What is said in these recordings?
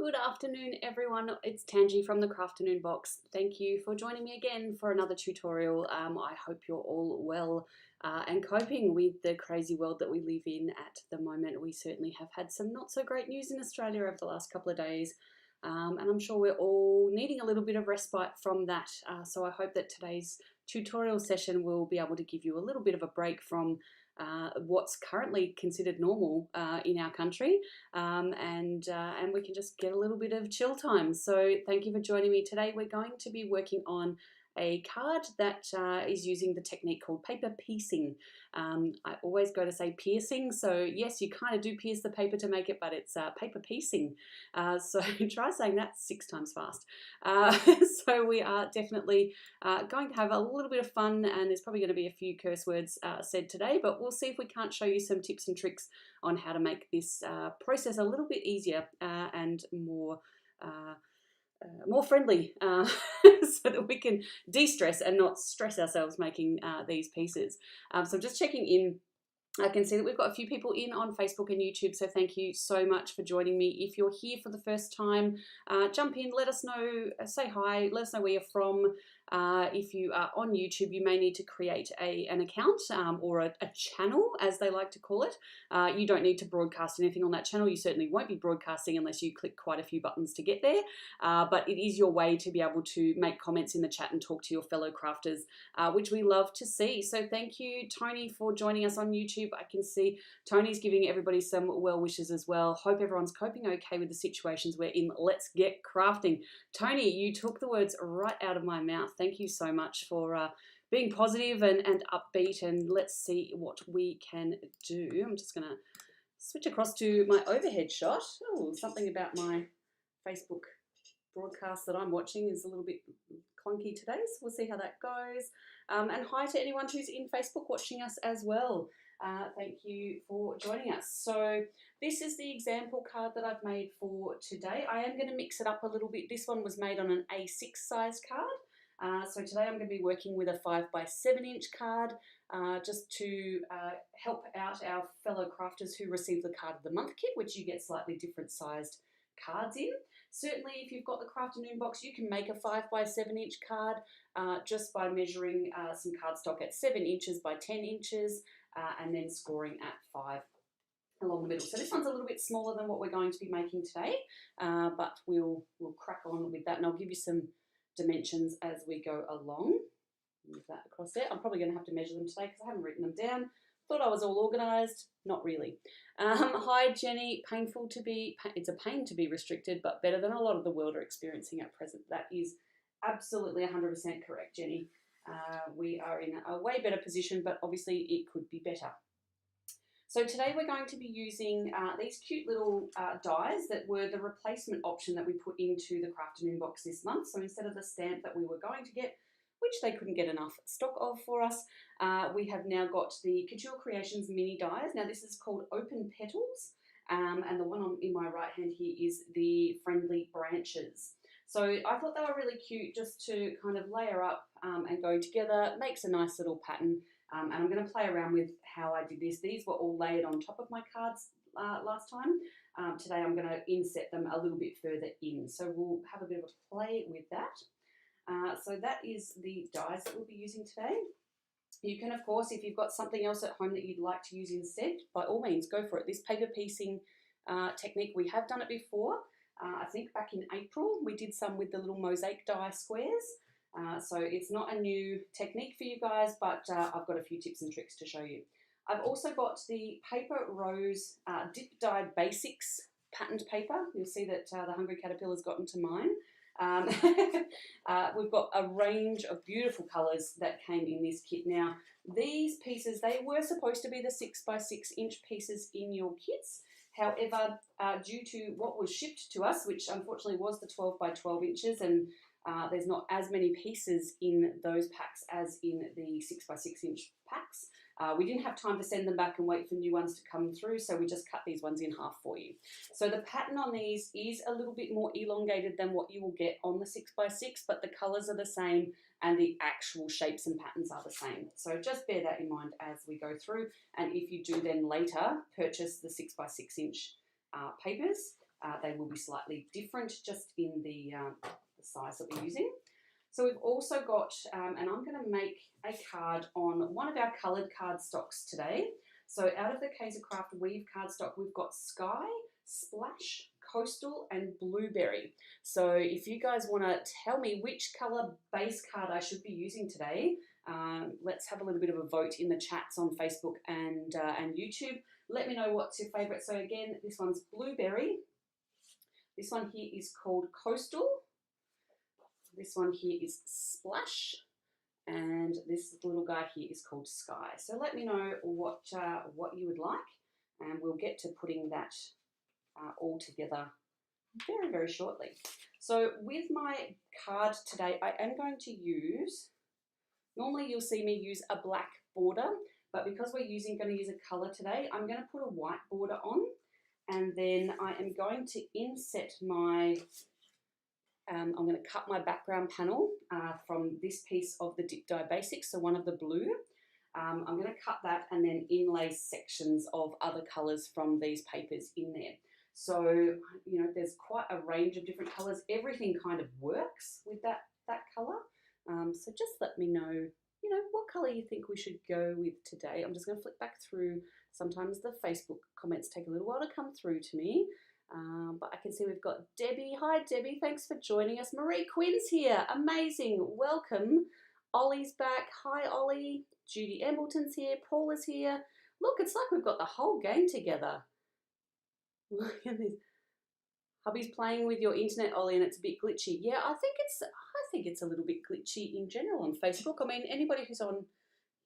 Good afternoon everyone, it's Tangi from the Crafternoon Box. Thank you for joining me again for another tutorial. I hope you're all well and coping with the crazy world that we live in at the moment. We certainly have had some not so great news in Australia over the last couple of days, and I'm sure we're all needing a little bit of respite from that. So I hope that today's tutorial session will be able to give you a little bit of a break from what's currently considered normal in our country, and we can just get a little bit of chill time. So thank you for joining me today. We're going to be working on a card that is using the technique called paper piecing. I always go to say piercing, so yes, you kind of do pierce the paper to make it, but it's paper piecing. So try saying that 6 times fast. So we are definitely going to have a little bit of fun, and there's probably going to be a few curse words said today, but we'll see if we can't show you some tips and tricks on how to make this process a little bit easier and more friendly, so that we can de-stress and not stress ourselves making these pieces. So just checking in, I can see that we've got a few people in on Facebook and YouTube, so thank you so much for joining me. If you're here for the first time, jump in, let us know, say hi, let us know where you're from. If you are on YouTube, you may need to create an account or a channel, as they like to call it. You don't need to broadcast anything on that channel. You certainly won't be broadcasting unless you click quite a few buttons to get there. But it is your way to be able to make comments in the chat and talk to your fellow crafters, which we love to see. So thank you, Tony, for joining us on YouTube. I can see Tony's giving everybody some well wishes as well. Hope everyone's coping okay with the situations we're in. Let's get crafting. Tony, you took the words right out of my mouth. Thank you so much for being positive and upbeat, and let's see what we can do. I'm just going to switch across to my overhead shot. Oh, something about my Facebook broadcast that I'm watching is a little bit clunky today, so we'll see how that goes. And hi to anyone who's in Facebook watching us as well. Thank you for joining us. So this is the example card that I've made for today. I am going to mix it up a little bit. This one was made on an A6 size card. So today I'm going to be working with a 5x7 inch card just to help out our fellow crafters who receive the Card of the Month kit, which you get slightly different sized cards in. Certainly if you've got the Crafternoon box, you can make a 5x7 inch card just by measuring some cardstock at 7 inches by 10 inches and then scoring at 5 along the middle. So this one's a little bit smaller than what we're going to be making today, but we'll crack on with that, and I'll give you some dimensions as we go along. Move that across there. I'm probably going to have to measure them today because I haven't written them down. Thought I was all organised, not really. Hi Jenny, it's a pain to be restricted, but better than a lot of the world are experiencing at present. That is absolutely 100% correct, Jenny. We are in a way better position, but obviously it could be better. So today we're going to be using these cute little dies that were the replacement option that we put into the Crafternoon box this month. So instead of the stamp that we were going to get, which they couldn't get enough stock of for us, we have now got the Couture Creations mini dies. Now this is called Open Petals, and the one in my right hand here is the Friendly Branches. So I thought they were really cute just to kind of layer up and go together. Makes a nice little pattern, and I'm going to play around with how I did this. These were all layered on top of my cards last time. Today I'm going to inset them a little bit further in, so we'll have a bit of a play with that. So that is the dies that we'll be using today. You can, of course, if you've got something else at home that you'd like to use instead, by all means, go for it. This paper piecing technique, we have done it before. I think back in April, we did some with the little mosaic die squares. So it's not a new technique for you guys, but I've got a few tips and tricks to show you. I've also got the Paper Rose Dip Dyed Basics patterned paper. You'll see that the Hungry Caterpillar's gotten to mine. We've got a range of beautiful colours that came in this kit. Now these pieces, they were supposed to be the 6x6 inch pieces in your kits. However, due to what was shipped to us, which unfortunately was the 12x12 inches, and there's not as many pieces in those packs as in the 6x6 inch packs, we didn't have time to send them back and wait for new ones to come through, so we just cut these ones in half for you. So the pattern on these is a little bit more elongated than what you will get on the 6x6, but the colours are the same and the actual shapes and patterns are the same. So just bear that in mind as we go through, and if you do then later purchase the 6x6 inch papers, they will be slightly different just in the size that we're using. So we've also got, and I'm going to make a card on one of our coloured cardstocks today. So out of the Kaisercraft Weave cardstock, we've got Sky, Splash, Coastal and Blueberry. So if you guys want to tell me which colour base card I should be using today, let's have a little bit of a vote in the chats on Facebook and YouTube. Let me know what's your favourite. So again, this one's Blueberry. This one here is called Coastal. This one here is Splash. And this little guy here is called Sky. So let me know what you would like, and we'll get to putting that all together very, very shortly. So with my card today, I am going to use, normally you'll see me use a black border, but because we're going to use a colour today, I'm going to put a white border on, and then I am going to inset my I'm going to cut my background panel from this piece of the Dip Dye Basics, so one of the blue. I'm going to cut that and then inlay sections of other colours from these papers in there. So, you know, there's quite a range of different colours. Everything kind of works with that colour. So just let me know, you know, what colour you think we should go with today. I'm just going to flick back through. Sometimes the Facebook comments take a little while to come through to me. But I can see we've got Debbie. Hi, Debbie. Thanks for joining us. Marie Quinn's here. Amazing. Welcome. Ollie's back. Hi, Ollie. Judy Embleton's here. Paul is here. Look, it's like we've got the whole gang together. Look at this. Hubby's playing with your internet, Ollie, and it's a bit glitchy. Yeah, I think it's a little bit glitchy in general on Facebook. I mean, anybody who's on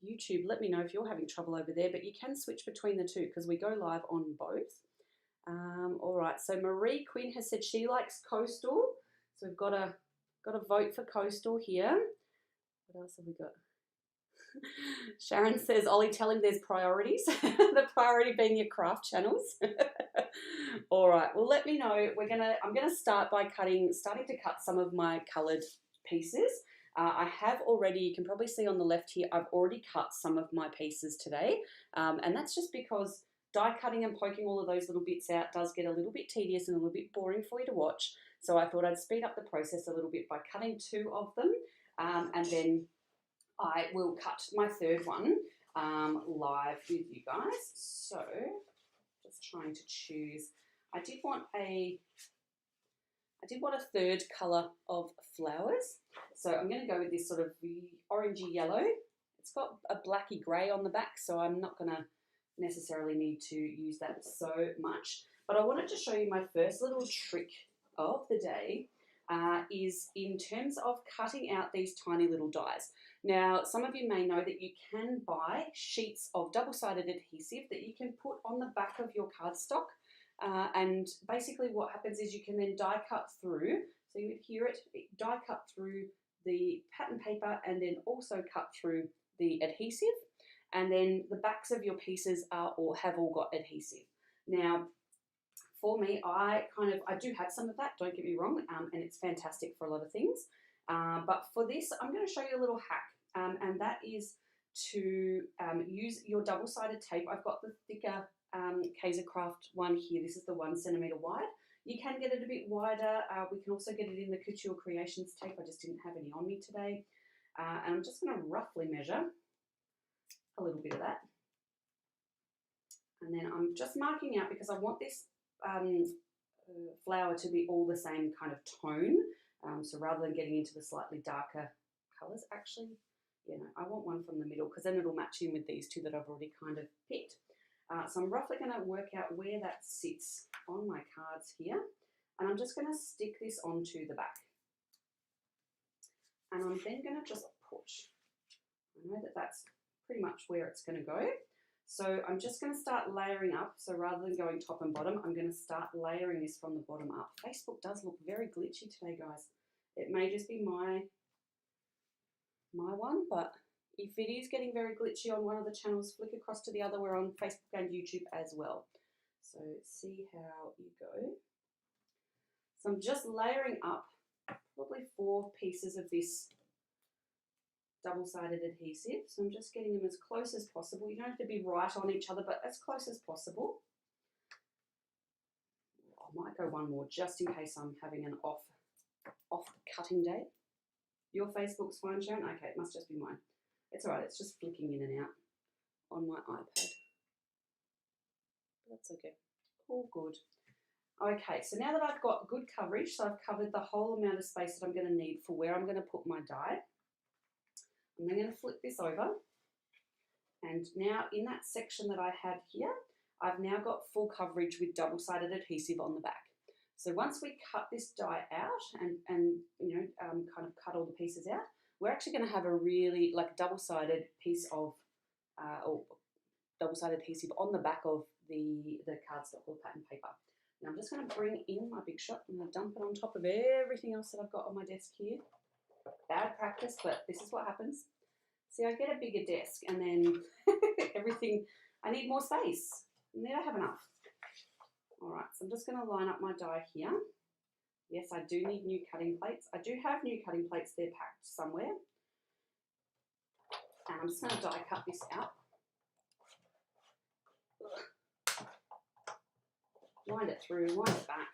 YouTube, let me know if you're having trouble over there. But you can switch between the two because we go live on both. All right, so Marie Quinn has said she likes Coastal. So we've got a vote for Coastal here. What else have we got? Sharon says, Ollie, tell him there's priorities. The priority being your craft channels. All right, well, let me know. I'm gonna start by starting to cut some of my coloured pieces. I have already, you can probably see on the left here, I've already cut some of my pieces today. And that's just because die cutting and poking all of those little bits out does get a little bit tedious and a little bit boring for you to watch. So I thought I'd speed up the process a little bit by cutting two of them, and then I will cut my third one live with you guys. So just trying to choose. I did want a third colour of flowers. So I'm going to go with this sort of orangey yellow. It's got a blacky grey on the back, so I'm not going to necessarily need to use that so much. But I wanted to show you my first little trick of the day is in terms of cutting out these tiny little dies. Now, some of you may know that you can buy sheets of double-sided adhesive that you can put on the back of your cardstock. And basically what happens is you can then die cut through, so you would hear it, die cut through the pattern paper and then also cut through the adhesive. And then the backs of your pieces have all got adhesive. Now, for me, I do have some of that, don't get me wrong, and it's fantastic for a lot of things. But for this, I'm going to show you a little hack, and that is to use your double-sided tape. I've got the thicker Kaisercraft one here. This is the 1 centimetre wide. You can get it a bit wider. We can also get it in the Couture Creations tape. I just didn't have any on me today. And I'm just going to roughly measure a little bit of that. And then I'm just marking out because I want this flower to be all the same kind of tone. So rather than getting into the slightly darker colours, actually, you know, I want one from the middle because then it'll match in with these two that I've already kind of picked. So I'm roughly going to work out where that sits on my cards here. And I'm just going to stick this onto the back. And I'm then going to just push. I know that that's pretty much where it's going to go. So I'm just going to start layering up. So rather than going top and bottom, I'm going to start layering this from the bottom up. Facebook does look very glitchy today, guys. It may just be my one, but if it is getting very glitchy on one of the channels, flick across to the other. We're on Facebook and YouTube as well. So see how you go. So I'm just layering up probably 4 pieces of this double-sided adhesive. So I'm just getting them as close as possible. You don't have to be right on each other, but as close as possible. I might go one more just in case I'm having an off cutting day. Your Facebook's fine, Sharon? Okay, it must just be mine. It's all right, it's just flicking in and out on my iPad. That's okay. All good. Okay, so now that I've got good coverage, so I've covered the whole amount of space that I'm going to need for where I'm going to put my die, I'm then going to flip this over. And now in that section that I had here, I've now got full coverage with double-sided adhesive on the back. So once we cut this die out and you know, kind of cut all the pieces out, we're actually going to have a really like double-sided piece of, or double-sided adhesive on the back of the cardstock or pattern paper. Now I'm just going to bring in my big shot. I'm going to dump it on top of everything else that I've got on my desk here. Bad practice, but this is what happens. See, I get a bigger desk and then everything, I need more space. And then I have enough. All right, so I'm just going to line up my die here. Yes, I do need new cutting plates. I do have new cutting plates. They're packed somewhere. And I'm just going to die cut this out. Wind it through, wind it back.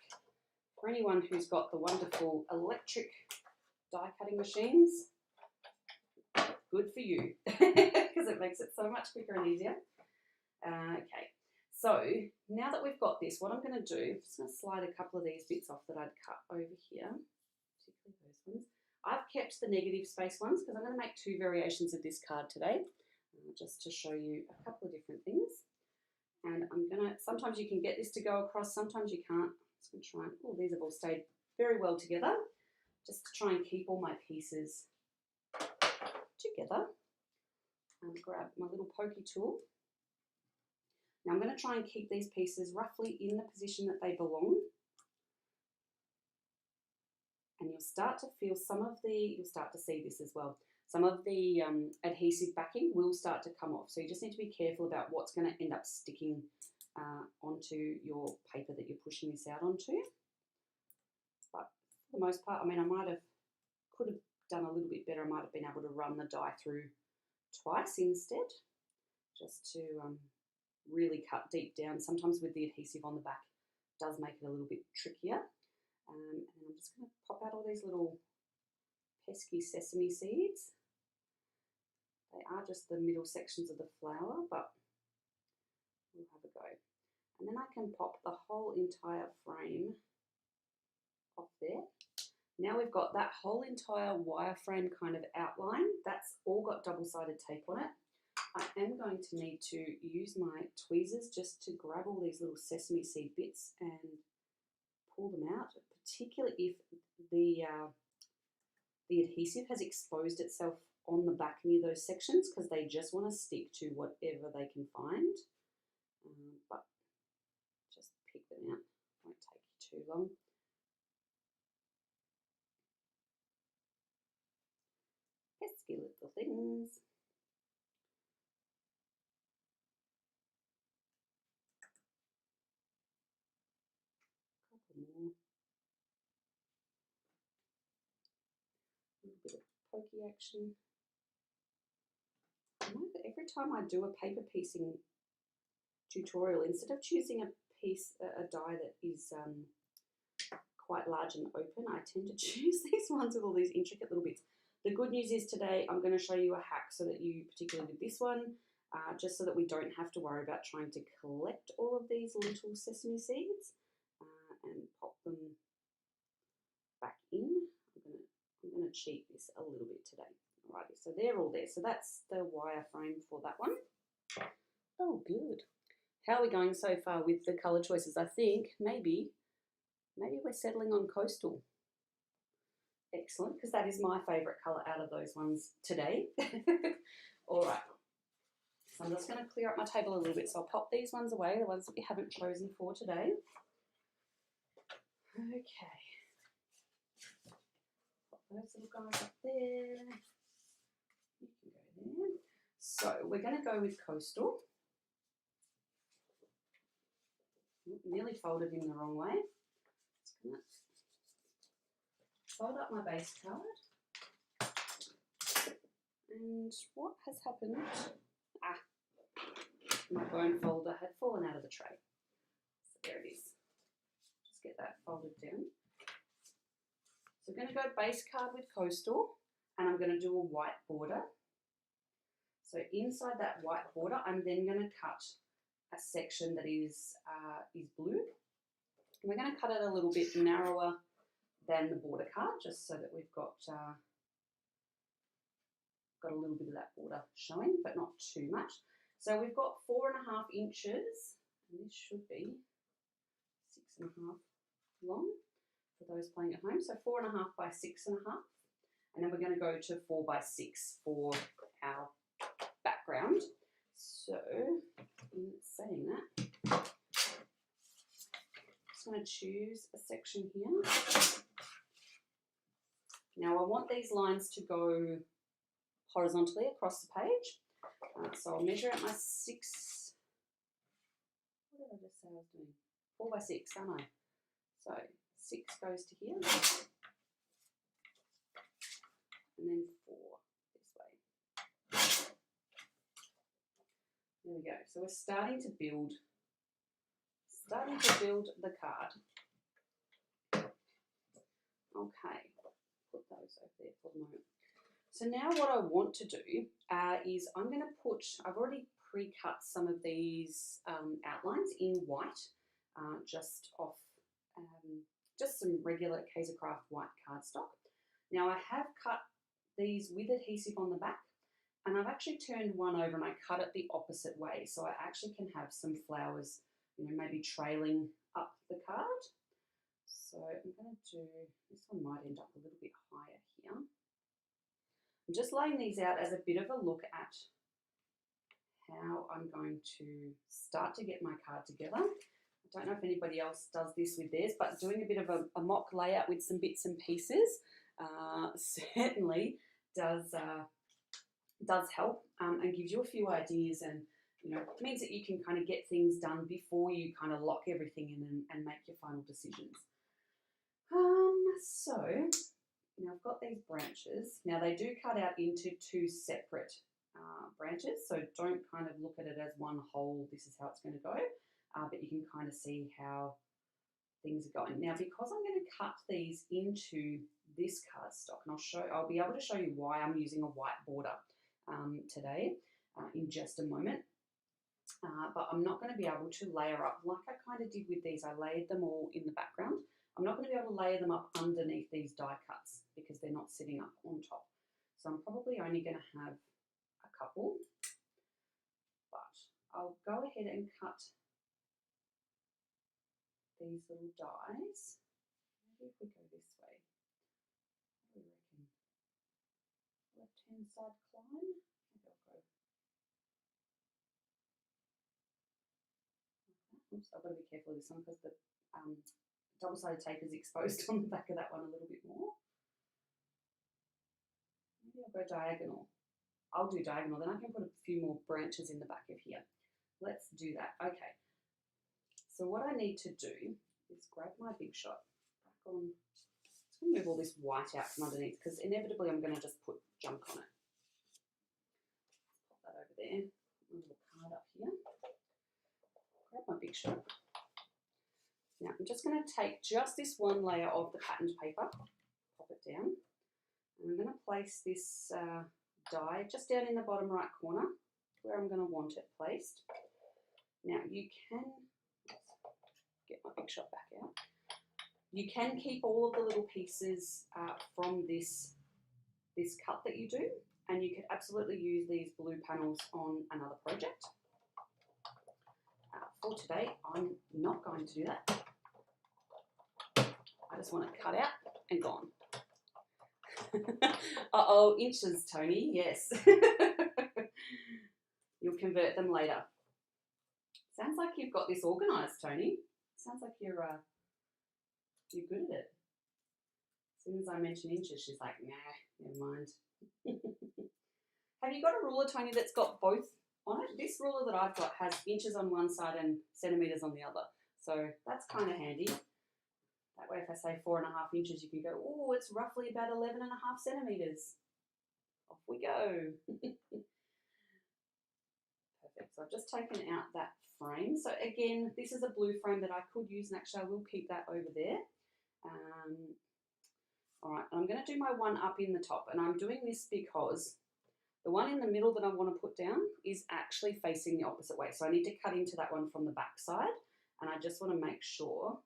For anyone who's got the wonderful electric die cutting machines, good for you, because it makes it so much quicker and easier. Okay, so now that we've got this, what I'm going to do, I'm just going to slide a couple of these bits off that I'd cut over here, particularly those ones. I've kept the negative space ones because I'm going to make two variations of this card today, just to show you a couple of different things. And I'm going to, sometimes you can get this to go across, sometimes you can't. I'm just going to try and, oh, these have all stayed very well together, just to try and keep all my pieces together. And grab my little pokey tool. Now I'm going to try and keep these pieces roughly in the position that they belong. And you'll start to feel some of the, you'll start to see this as well. Some of the adhesive backing will start to come off. So you just need to be careful about what's going to end up sticking onto your paper that you're pushing this out onto. But for the most part, I mean, could have done a little bit better. I might have been able to run the die through twice instead, just to really cut deep down. Sometimes with the adhesive on the back, it does make it a little bit trickier. And I'm just going to pop out all these little pesky sesame seeds. They are just the middle sections of the flower, but we'll have a go. And then I can pop the whole entire frame off there. Now we've got that whole entire wireframe kind of outline. That's all got double-sided tape on it. I am going to need to use my tweezers just to grab all these little sesame seed bits and pull them out, particularly if the adhesive has exposed itself on the back near those sections, because they just want to stick to whatever they can find. But just pick them out, won't take you too long. Pesky little things. Couple more. A little bit of pokey action. I know that every time I do a paper piecing tutorial, instead of choosing a die that is quite large and open, I tend to choose these ones with all these intricate little bits. The good news is today I'm going to show you a hack so that you, particularly with this one, just so that we don't have to worry about trying to collect all of these little sesame seeds and pop them back in. I'm going to cheat this a little bit today. Alrighty, so they're all there. So that's the wireframe for that one. Oh, good. How are we going so far with the colour choices? I think maybe we're settling on coastal. Excellent, because that is my favourite colour out of those ones today. All right. So I'm just going to clear up my table a little bit. So I'll pop these ones away, the ones that we haven't chosen for today. Okay. Pop those little guys up there. You can go there. So we're going to go with coastal. Nearly folded in the wrong way. Just going to fold up my base card. And what has happened? My bone folder had fallen out of the tray. So there it is. Just get that folded down. So I'm going to go base card with coastal, and I'm going to do a white border. So inside that white border, I'm then going to cut a section that is blue. And we're going to cut it a little bit narrower than the border card, just so that we've got a little bit of that border showing, but not too much. So we've got 4.5 inches, and this should be 6.5 long for those playing at home. So 4.5 by 6.5, and then we're going to go to 4 by 6 for our background. So in saying that, I'm just going to choose a section here. Now I want these lines to go horizontally across the page. So I'll measure out my 6, what did I just say I was doing? 4 by 6, aren't I? So 6 goes to here, and then 4 this way. There we go. So we're starting to build the card. Okay, put those over there for the moment. So now what I want to do is I'm going to put, I've already pre-cut some of these outlines in white, just off, just some regular Kaisercraft white cardstock. Now I have cut these with adhesive on the back, and I've actually turned one over and I cut it the opposite way, so I actually can have some flowers, you know, maybe trailing up the card. So I'm going to do, this one might end up a little bit higher here. I'm just laying these out as a bit of a look at how I'm going to start to get my card together. I don't know if anybody else does this with theirs, but doing a bit of a mock layout with some bits and pieces certainly does help and gives you a few ideas, and you know, it means that you can kind of get things done before you kind of lock everything in and make your final decisions. So now I've got these branches. Now they do cut out into 2 separate branches, so don't kind of look at it as one whole, this is how it's going to go, but you can kind of see how things are going. Now because I'm going to cut these into this cardstock, and I'll be able to show you why I'm using a white border today in just a moment, but I'm not going to be able to layer up like I kind of did with these. I layered them all in the background. I'm not going to be able to layer them up underneath these die cuts because they're not sitting up on top. So I'm probably only going to have a couple, but I'll go ahead and cut these little dies. Maybe if we go this way, what do you reckon? Left-hand side climb? Maybe I'll go. Oops, I've got to be careful of this one because the double-sided tape is exposed on the back of that one a little bit more. Maybe I'll go diagonal. I'll do diagonal, then I can put a few more branches in the back of here. Let's do that. Okay. So what I need to do is grab my Big Shot back on. I'm going to move all this white out from underneath because inevitably I'm going to just put junk on it. Pop that over there. Put my little card up here. Grab my Big Shot. Now I'm just going to take just this one layer of the patterned paper, pop it down, and I'm going to place this die just down in the bottom right corner where I'm going to want it placed. Now you can, get my Big Shot back out, you can keep all of the little pieces from this cut that you do, and you could absolutely use these blue panels on another project. For today, I'm not going to do that. I just want it cut out and gone. Uh-oh, inches, Tony, yes. You'll convert them later. Sounds like you've got this organised, Tony. Sounds like you're good at it. As soon as I mention inches, she's like, nah, never mind. Have you got a ruler, Tony, that's got both on it? This ruler that I've got has inches on one side and centimetres on the other. So that's kind of handy. That way, if I say 4.5 inches, you can go, oh, it's roughly about 11.5 centimetres. Off we go. Perfect. So I've just taken out that frame. So again, this is a blue frame that I could use, and actually I will keep that over there. All right, I'm going to do my one up in the top, and I'm doing this because the one in the middle that I want to put down is actually facing the opposite way. So I need to cut into that one from the back side, and I just want to make sure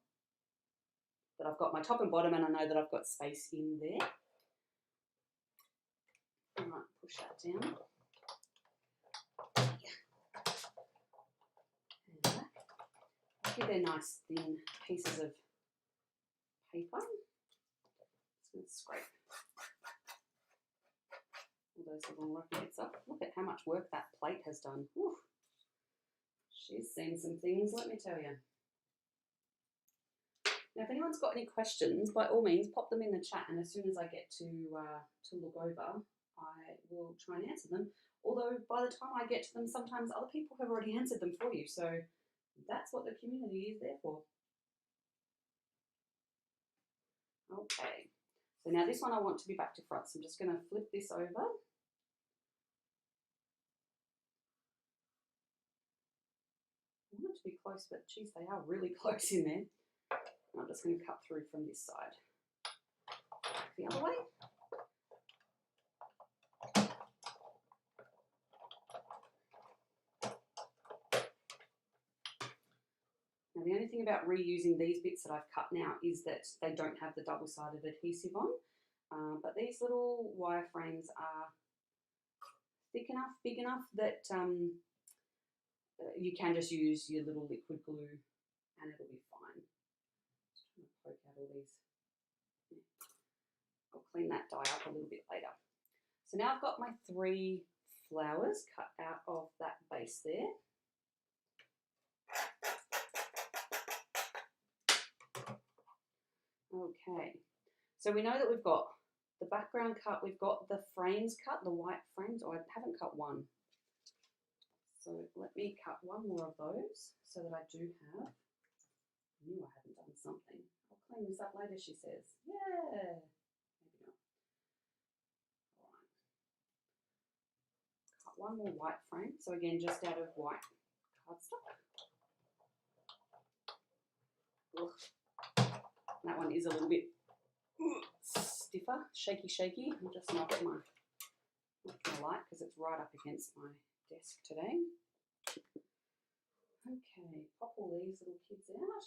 that I've got my top and bottom, and I know that I've got space in there. All right, push that down. They're nice thin pieces of paper. Just going to scrape all those little rough bits up. Look at how much work that plate has done. Whew. She's seen some things, let me tell you. Now, if anyone's got any questions, by all means, pop them in the chat, and as soon as I get to look over, I will try and answer them. Although by the time I get to them, sometimes other people have already answered them for you. So that's what the community is there for. Okay, so now this one I want to be back to front, so I'm just going to flip this over. I want it to be close, but geez, they are really close in there. And I'm just going to cut through from this side. The other way. Now the only thing about reusing these bits that I've cut now is that they don't have the double-sided adhesive on, but these little wireframes are thick enough, big enough that you can just use your little liquid glue and it'll be fine. Just trying to poke out all these. I'll clean that die up a little bit later. So now I've got my 3 flowers cut out of that base there. Okay, so we know that we've got the background cut, we've got the frames cut, the white frames. Oh, I haven't cut one. So let me cut one more of those so that I do have, I knew I hadn't done something. I'll clean this up later, she says. Yeah, maybe not. All right. Cut one more white frame. So again, just out of white cardstock. Ugh. That one is a little bit stiffer, shaky. I'll just knock my light because it's right up against my desk today. Okay, pop all these little kids out.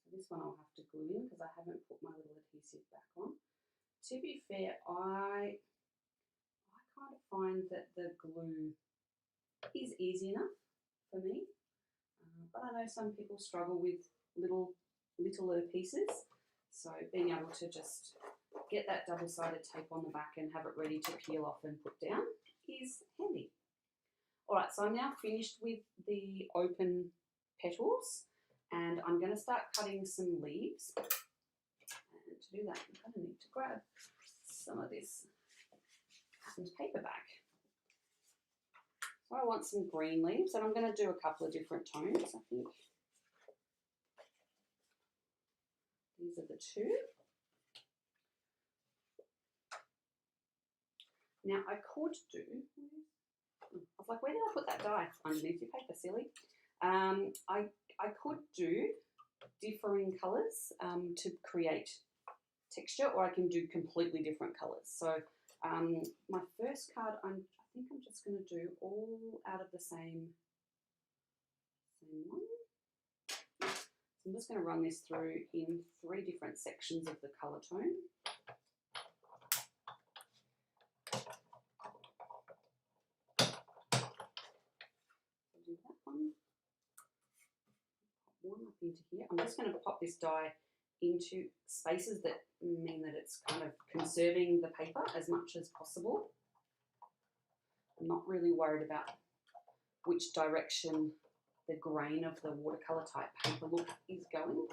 So this one I'll have to glue in because I haven't put my little adhesive back on. To be fair, I kind of find that the glue is easy enough for me, but I know some people struggle with littler pieces, so being able to just get that double-sided tape on the back and have it ready to peel off and put down is handy. Alright, so I'm now finished with the open petals, and I'm going to start cutting some leaves, and to do that I'm going to need to grab some of this patterned paper back. So I want some green leaves, and I'm going to do a couple of different tones. I think these are the 2. Now I could do, I was like, where did I put that die? Underneath your paper, silly. I could do differing colours to create texture, or I can do completely different colours. So my first card, I think I'm just going to do all out of the same one. So I'm just going to run this through in 3 different sections of the colour tone. I'll do that one. Pop one up into here. I'm just going to pop this die into spaces that mean that it's kind of conserving the paper as much as possible. I'm not really worried about which direction the grain of the watercolour type paper look is going.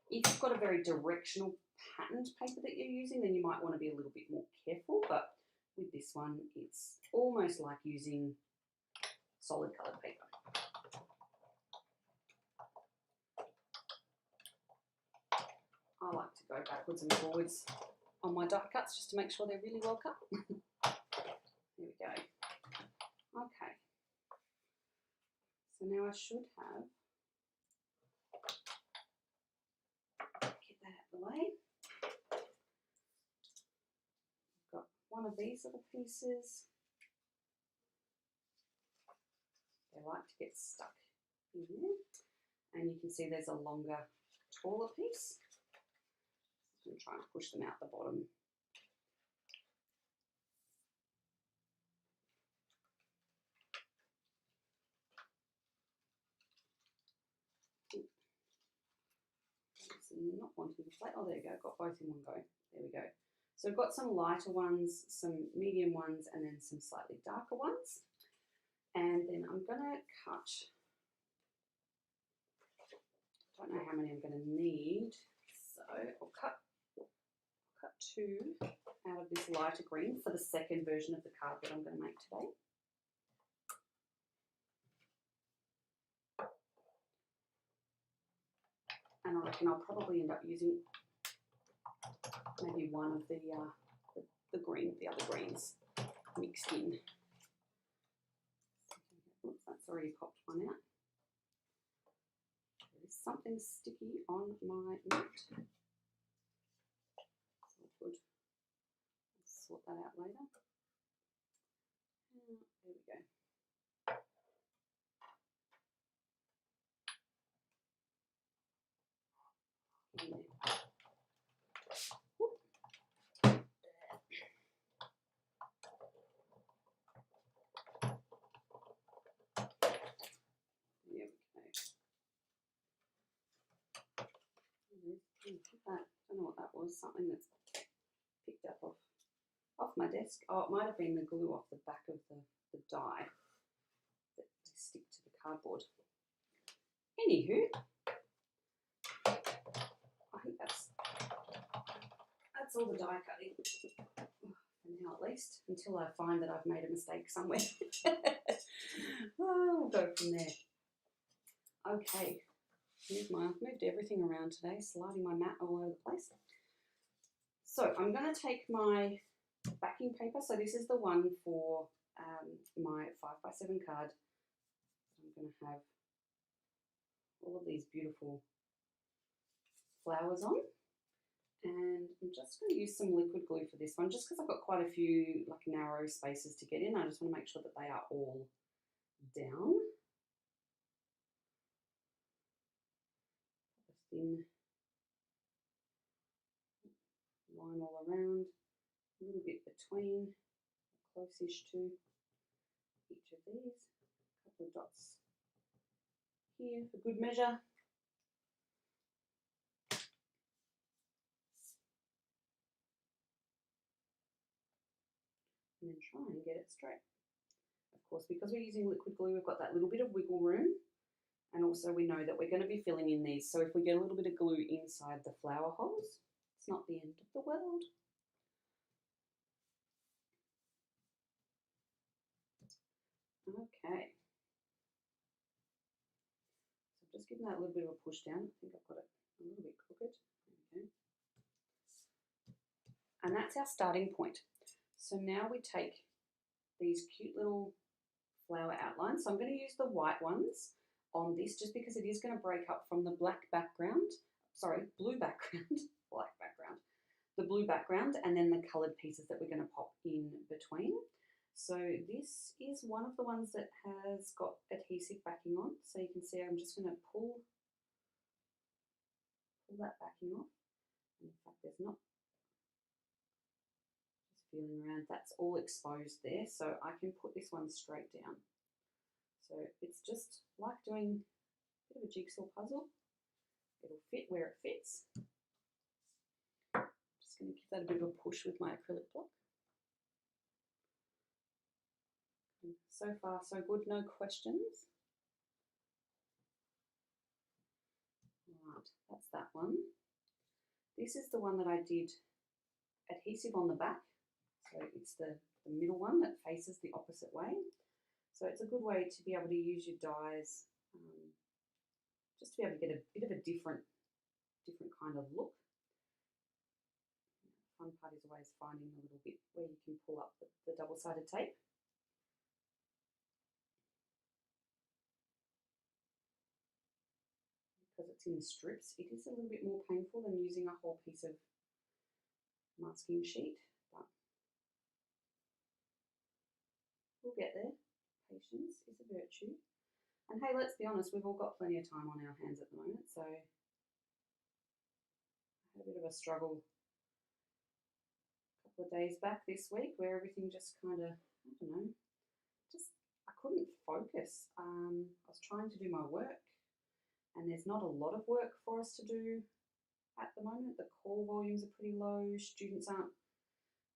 If you've got a very directional patterned paper that you're using, then you might want to be a little bit more careful, but with this one it's almost like using solid coloured paper. I like to go backwards and forwards on my die cuts just to make sure they're really well cut. There we Now I should have, get that out of the way. I've got one of these little pieces. They like to get stuck in there. And you can see there's a longer, taller piece. I'm trying to push them out the bottom. Not wanting to play. Oh, there you go. Got both in one go. There we go. So I've got some lighter ones, some medium ones, and then some slightly darker ones. And then I'm going to cut, I don't know how many I'm going to need. So I'll cut two out of this lighter green for the second version of the card that I'm going to make today. And I reckon I'll probably end up using maybe one of the other greens mixed in. Oops, that's already popped one out. There is something sticky on my mat. So good. I'll sort that out later. There we go. I don't know what that was, something that's picked up off my desk. Oh, it might have been the glue off the back of the die that they stick to the cardboard. Anywho, I think that's all the die cutting for now, at least, until I find that I've made a mistake somewhere. Oh, we'll go from there. Okay. I've moved everything around today, sliding my mat all over the place. So I'm going to take my backing paper. So this is the one for my 5x7 card. I'm going to have all of these beautiful flowers on. And I'm just going to use some liquid glue for this one, just because I've got quite a few like narrow spaces to get in. I just want to make sure that they are all down. Thin line all around, a little bit between, close-ish to each of these, a couple of dots here for good measure. And then try and get it straight. Of course, because we're using liquid glue, we've got that little bit of wiggle room. And also we know that we're going to be filling in these. So if we get a little bit of glue inside the flower holes, it's not the end of the world. Okay. So I'm just giving that a little bit of a push down. I think I've got it a little bit crooked. There we go. And that's our starting point. So now we take these cute little flower outlines. So I'm going to use the white ones on this just because it is going to break up from the black background, blue background, black background, the blue background, and then the coloured pieces that we're going to pop in between. So this is one of the ones that has got adhesive backing on. So you can see I'm just going to pull that backing off. And in fact, there's not, just feeling around, that's all exposed there. So I can put this one straight down. So it's just like doing a bit of a jigsaw puzzle. It'll fit where it fits. Just going to give that a bit of a push with my acrylic block. So far, so good, no questions. Right, that's that one. This is the one that I did adhesive on the back. So it's the middle one that faces the opposite way. So it's a good way to be able to use your dies just to be able to get a bit of a different kind of look. The fun part is always finding a little bit where you can pull up the double-sided tape. it's in strips. It is a little bit more painful than using a whole piece of masking sheet, but we'll get there. Patience is a virtue. And hey, let's be honest, we've all got plenty of time on our hands at the moment, so I had a bit of a struggle a couple of days back this week where everything just kind of, I don't know, I couldn't focus. I was trying to do my work, and there's not a lot of work for us to do at the moment. The call volumes are pretty low. Students aren't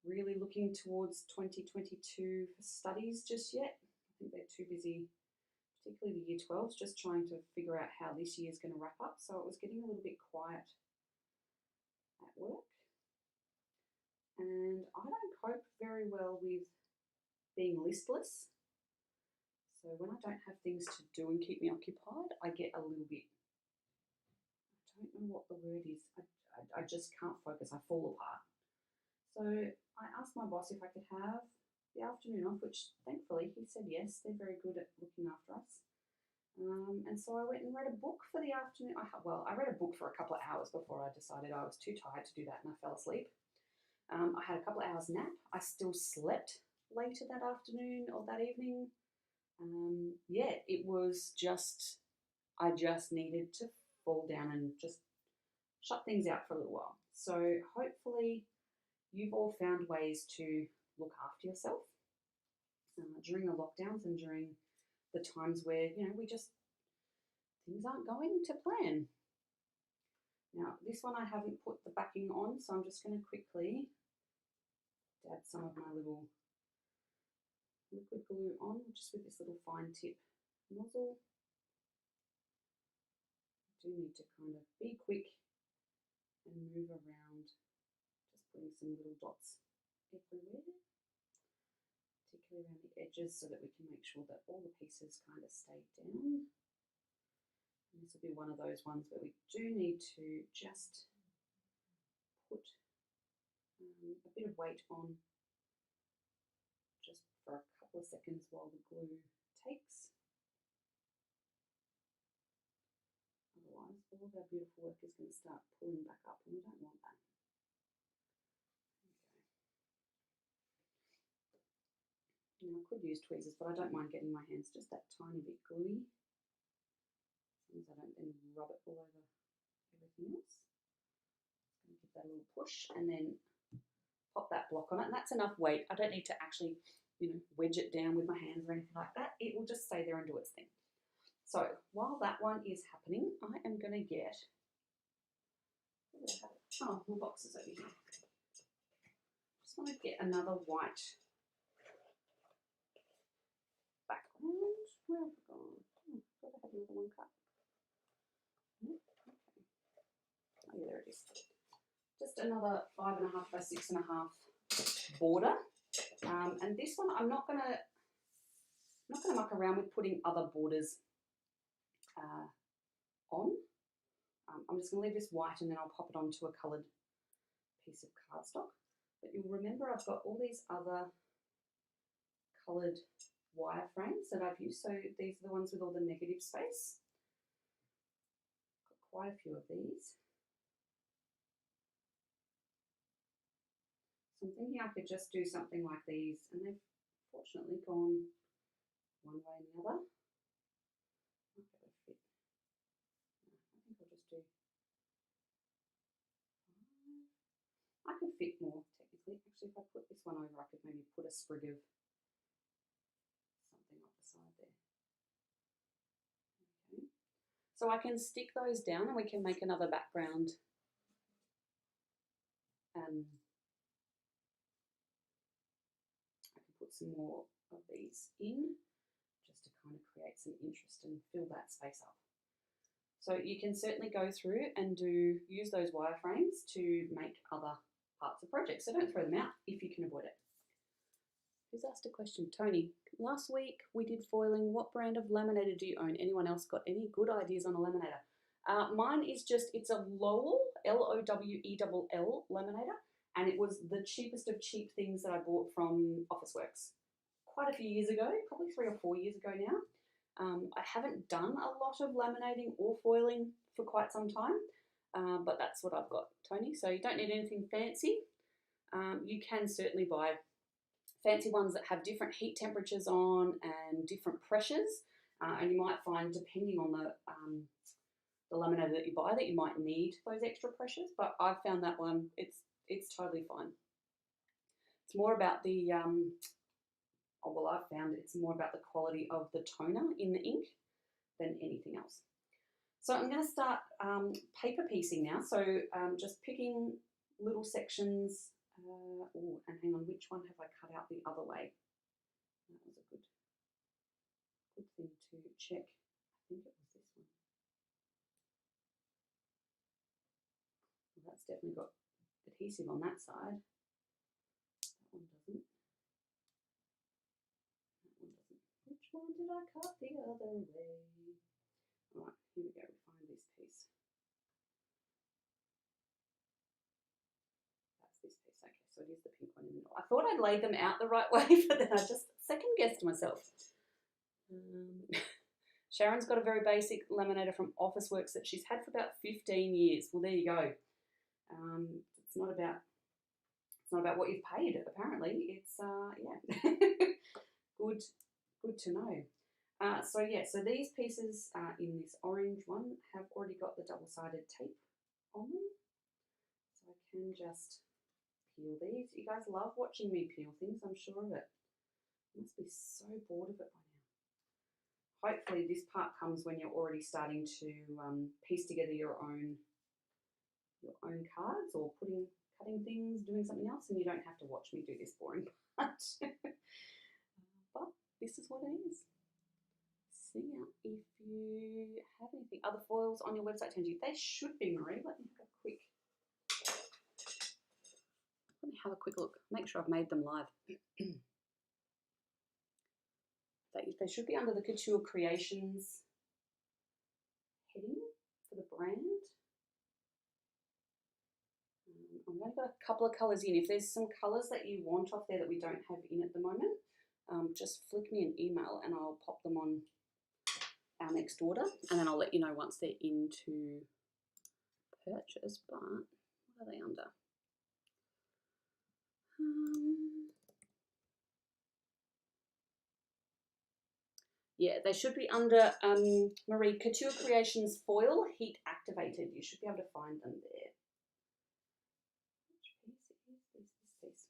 really looking towards 2022 for studies just yet. I think they're too busy, particularly the Year 12s, just trying to figure out how this year is going to wrap up. So it was getting a little bit quiet at work. And I don't cope very well with being listless. So when I don't have things to do and keep me occupied, I get a little bit, I don't know what the word is. I just can't focus. I fall apart. So I asked my boss if I could have the afternoon off, which thankfully he said yes. They're very good at looking after us. And so I went and read a book for the afternoon. I read a book for a couple of hours before I decided I was too tired to do that, and I fell asleep. I had a couple of hours nap. I still slept later that afternoon or that evening. Yeah, it was just, I just needed to fall down and just shut things out for a little while. So hopefully you've all found ways to look after yourself during the lockdowns and during the times where, you know, things aren't going to plan. Now, this one I haven't put the backing on, so I'm just going to quickly dab some of my little liquid glue on, just with this little fine tip nozzle. I do need to kind of be quick and move around, just putting some little dots everywhere, particularly around the edges, so that we can make sure that all the pieces kind of stay down. And this will be one of those ones where we do need to just put a bit of weight on just for a couple of seconds while the glue takes. Otherwise, all of our beautiful work is going to start pulling back up, and we don't want that. Now, I could use tweezers, but I don't mind getting my hands just that tiny bit gluey, as long as I don't then rub it all over everything else. Just going to give that a little push and then pop that block on it, and that's enough weight. I don't need to actually, you know, wedge it down with my hands or anything like that. It will just stay there and do its thing. So while that one is happening, I am going to get, where did I have it? Oh, my box is over here. Just want to get another white background. Where have I gone? Oh, I thought I had another one cut. Okay. Oh yeah, there it is. Just another 5.5 by 6.5 border. And this one I'm not gonna muck around with putting other borders on. I'm just going to leave this white, and then I'll pop it onto a coloured piece of cardstock. But you'll remember I've got all these other coloured wireframes that I've used. So these are the ones with all the negative space. Got quite a few of these. So I'm thinking I could just do something like these, and they've fortunately gone one way and the other. I could fit more technically. Actually, if I put this one over, I could maybe put a sprig of something up the side there. Okay. So I can stick those down, and we can make another background. I can put some more of these in, just to kind of create some interest and fill that space up. So you can certainly go through and use those wireframes to make other parts of projects. So don't throw them out if you can avoid it. Who's asked a question? Tony. Last week we did foiling. What brand of laminator do you own? Anyone else got any good ideas on a laminator? Mine is it's a Lowell, Lowell laminator, and it was the cheapest of cheap things that I bought from Officeworks quite a few years ago, probably 3 or 4 years ago now. I haven't done a lot of laminating or foiling for quite some time, but that's what I've got, Tony. So you don't need anything fancy. You can certainly buy fancy ones that have different heat temperatures on and different pressures, and you might find, depending on the laminator that you buy, that you might need those extra pressures. But I've found that one, it's totally fine. It's more about the I've found it's more about the quality of the toner in the ink than anything else. So I'm going to start paper piecing now. So just picking little sections. And hang on, which one have I cut out the other way? That was a good thing to check. I think it was this one. Well, that's definitely got adhesive on that side. That one doesn't. Which one did I cut the other way? All right, here we go. We find this piece. That's this piece. Okay, so it is the pink one in the middle. I thought I'd laid them out the right way, but then I just second guessed myself. Sharon's got a very basic laminator from Officeworks that she's had for about 15 years. Well, there you go. It's not about what you've paid. Apparently, it's yeah, good to know. So these pieces in this orange one have already got the double-sided tape on them, so I can just peel these. You guys love watching me peel things, I'm sure of it. You must be so bored of it by now. Hopefully this part comes when you're already starting to piece together your own cards, or cutting things, doing something else, and you don't have to watch me do this boring part. But this is what it is. See out if you have anything other foils on your website, Tangi. They should be, Marie. Let me have a quick look. Make sure I've made them live. They should be under the Couture Creations heading for the brand. I've only got a couple of colours in. If there's some colours that you want off there that we don't have in at the moment, just flick me an email and I'll pop them on our next order, and then I'll let you know once they're into purchase. But what are they under? Yeah, they should be under Marie, Couture Creations Foil Heat Activated. You should be able to find them there. Which piece is this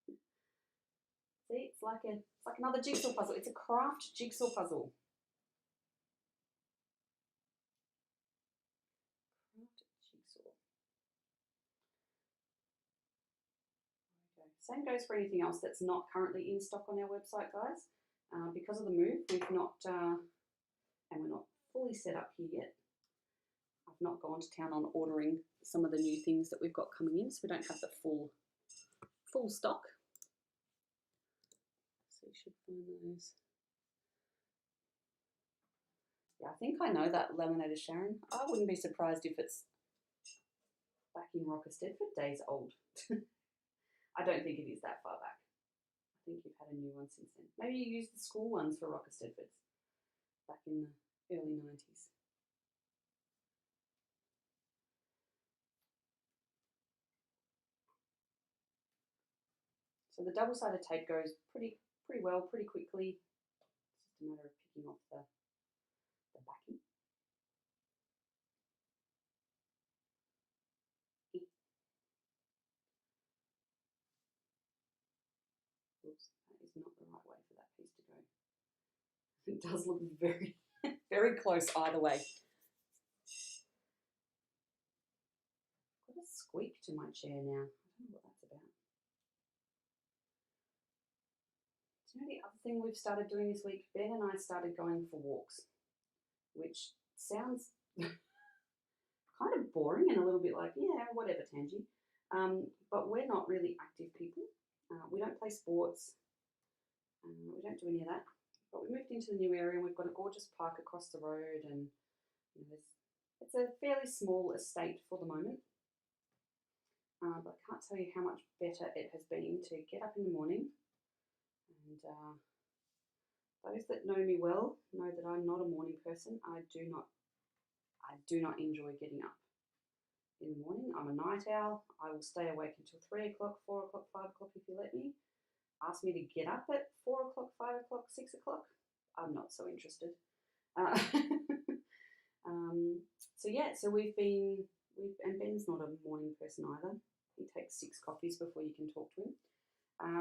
piece? See, it's like another jigsaw puzzle. It's a craft jigsaw puzzle. Same goes for anything else that's not currently in stock on our website, guys. Because of the move, we've not, and we're not fully set up here yet. I've not gone to town on ordering some of the new things that we've got coming in, so we don't have the full stock. So you should find those. Yeah, I think I know that laminator, Sharon. I wouldn't be surprised if it's back in Rocker Stedford days old. I don't think it is that far back. I think you've had a new one since then. Maybe you used the school ones for Rocker Stedfords back in the early 90s. So the double-sided tape goes pretty well, pretty quickly. It's just a matter of picking off the backing. Oops, that is not the right way for that piece to go. It does look very, very close either way. I've got a squeak to my chair now. I don't know what that's about. Do you know the other thing we've started doing this week? Ben and I started going for walks, which sounds kind of boring and a little bit like, yeah, whatever, Tangi. But we're not really active people. We don't play sports. We don't do any of that. But we moved into the new area and we've got a gorgeous park across the road, and it's a fairly small estate for the moment. But I can't tell you how much better it has been to get up in the morning and Those that know me well know that I'm not a morning person. I do not enjoy getting up in the morning. I'm a night owl. I will stay awake until 3 o'clock, 4 o'clock, 5 o'clock if you let me. Ask me to get up at 4 o'clock, 5 o'clock, 6 o'clock. I'm not so interested. So yeah, so and Ben's not a morning person either. He takes 6 coffees before you can talk to him.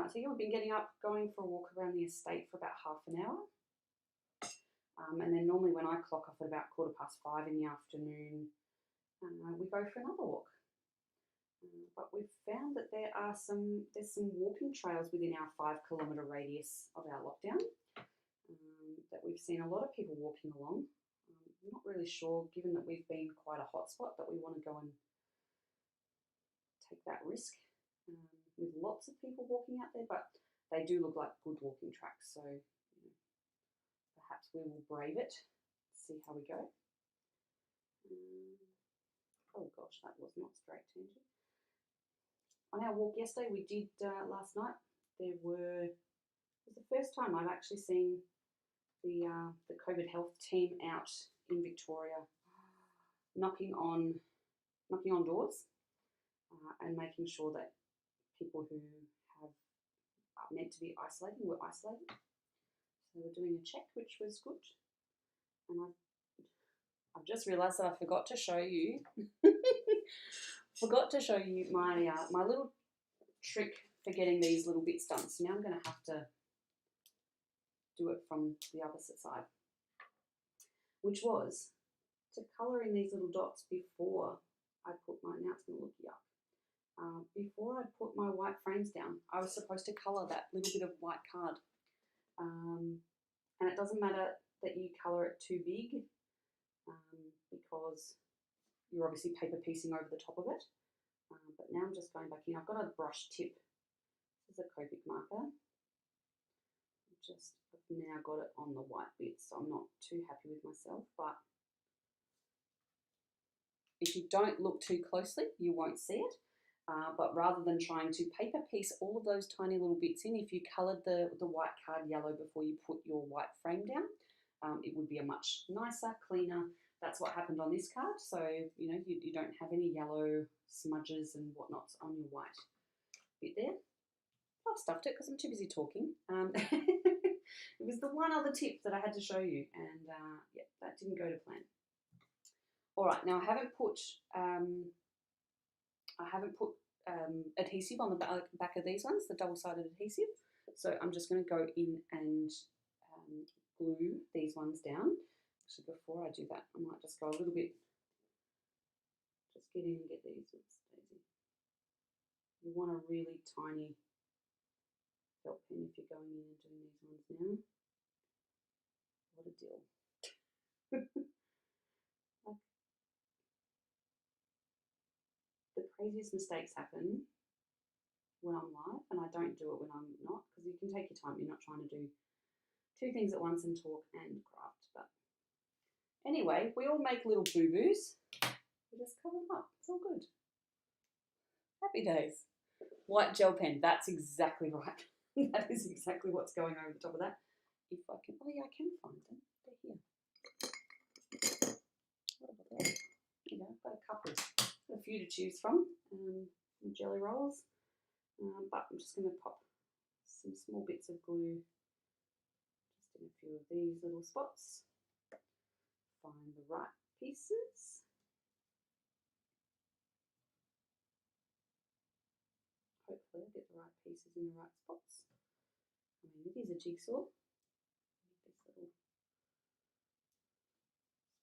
So yeah, we've been getting up, going for a walk around the estate for about half an hour. And then normally when I clock off at about 5:15 in the afternoon, we go for another walk. But we've found that there's some walking trails within our 5-kilometre radius of our lockdown that we've seen a lot of people walking along. I'm not really sure, given that we've been quite a hotspot, that we want to go and take that risk with lots of people walking out there, but they do look like good walking tracks, so perhaps we will brave it, see how we go. Oh gosh, that was not straight tangent. On our walk yesterday, we did last night. It was the first time I've actually seen the COVID health team out in Victoria, knocking on doors and making sure that people who are meant to be isolating were isolated. So we're doing a check, which was good. And I've just realised that I forgot to show you. my little trick for getting these little bits done. So now I'm going to have to do it from the opposite side, which was to colour in these little dots before I put my, now it's going to look yuck, before I put my white frames down. I was supposed to colour that little bit of white card, and it doesn't matter that you colour it too big, because you're obviously paper piecing over the top of it, but now I'm just going back in. I've got a brush tip. This is a Copic marker. I've now got it on the white bits, so I'm not too happy with myself, but if you don't look too closely, you won't see it. But rather than trying to paper piece all of those tiny little bits in, if you coloured the white card yellow before you put your white frame down, it would be a much nicer, cleaner. That's what happened on this card. So, you don't have any yellow smudges and whatnots on your white bit there. I've stuffed it because I'm too busy talking. It was the one other tip that I had to show you, and yeah, that didn't go to plan. All right, now I haven't put adhesive on the back of these ones, the double-sided adhesive. So I'm just going to go in and glue these ones down. Actually, before I do that, I might just go a little bit, just get in and get these. Oops, Daisy. You want a really tiny felt pen if you're going in and doing these ones now. What a deal. The craziest mistakes happen when I'm live, and I don't do it when I'm not, because you can take your time. You're not trying to do 2 things at once and talk and craft. But anyway, we all make little boo-boos. We just cover them up. It's all good. Happy days. White gel pen. That's exactly right. That is exactly what's going over the top of that. If I can, oh yeah, I can find them. They're here. What about that? There you go. I've got a couple. A few to choose from. Jelly rolls. But I'm just going to pop some small bits of glue just in a few of these little spots. Find the right pieces. Hopefully I'll get the right pieces in the right spots. I mean, it is a jigsaw. This little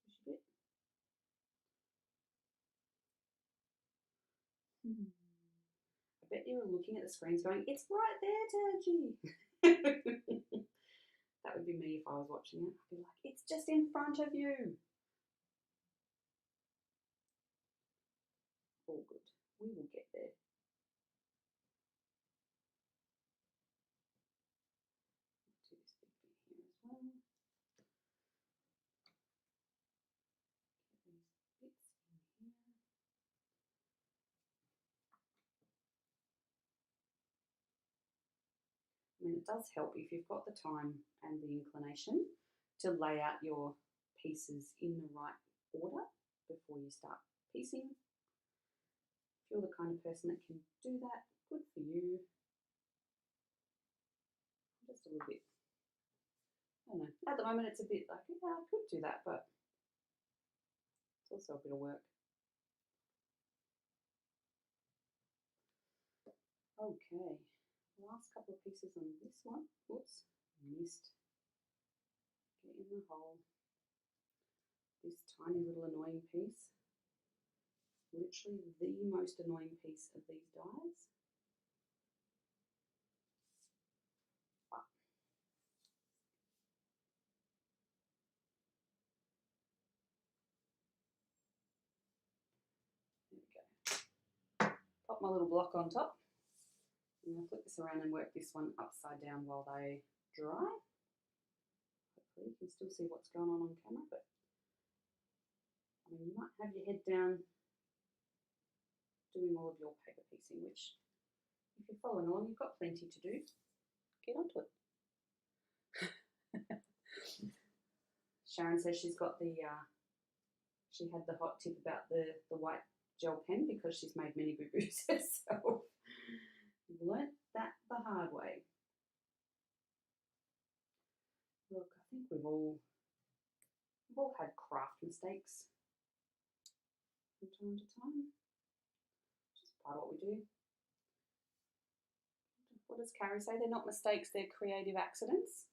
squishy bit. I bet you're looking at the screens going, it's right there, Turkey. That would be me if I was watching it. I'd be like, it's just in front of you. All good. We will get there. Do this big bit here as well. Get these bits in here. I mean, it does help if you've got the time and the inclination to lay out your pieces in the right order before you start piecing. If you're the kind of person that can do that, good for you. Just a little bit, I don't know, at the moment it's a bit like, yeah, I could do that, but it's also a bit of work. Okay, last couple of pieces on this one. Whoops, missed. Get in the hole. This tiny little annoying piece. Literally the most annoying piece of these dies. But there we go. Pop my little block on top. I'm going to flip this around and work this one upside down while they dry. Hopefully you can still see what's going on camera, but I mean, you might have your head down doing all of your paper piecing, which if you're following along, you've got plenty to do. Get onto it. Sharon says she's got the, she had the hot tip about the white gel pen because she's made many boo-boos herself. Learnt that the hard way. Look, I think we've all had craft mistakes from time to time. Just part of what we do. What does Carrie say? They're not mistakes, they're creative accidents.